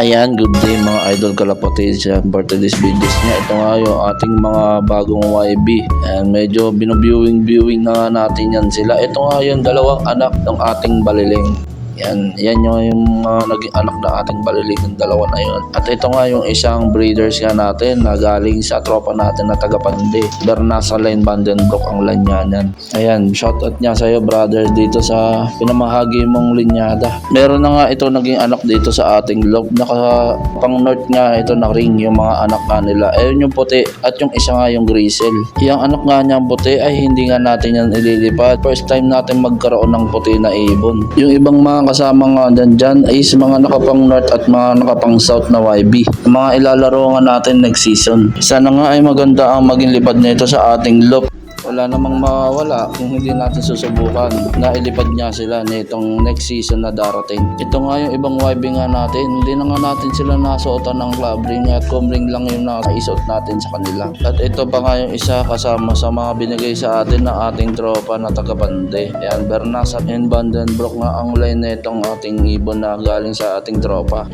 Ayan, good day mga idol kalapatid sa for today's videos niya. Ito nga yung ating mga bagong YB. And medyo binuviewing na natin yan sila. Ito nga yung dalawang anak ng ating baliling. Yan yung naging anak ng ating baliling ng dalawa na yun. At ito nga yung isang breeders nga natin na galing sa tropa natin na taga Pande. Bernasa Line Vandenbroek ang lanyanan. Ayan, shoutout niya sa'yo brother dito sa pinamahagi mong linyada. Meron na nga ito naging anak dito sa ating loob. Naka pang north nga ito na ring yung mga anak nga nila. Ayun yung puti at yung isa nga yung grizzle. Yung anak nga niyang puti ay hindi nga natin yan ililipat. First time natin magkaroon ng puti na ibon. Yung ibang mga kasama nga dyan is mga nakapang north at mga nakapang south na YB. Mga ilalaro nga natin next season. Sana nga ay maganda ang maging lipad nito sa ating loop. Wala namang mawala kung hindi natin susubukan na ilipad niya sila nitong next season na darating. Ito nga yung ibang YB nga natin. Hindi na nga natin sila nasuotan ng club ring at com ring lang yung nakaisuot natin sa kanila. At ito pa nga yung isa kasama sa mga binigay sa atin ng ating tropa na taga Pande. Yan, Bernasa and Vandenbroek nga ang line nitong ating ibon na galing sa ating tropa.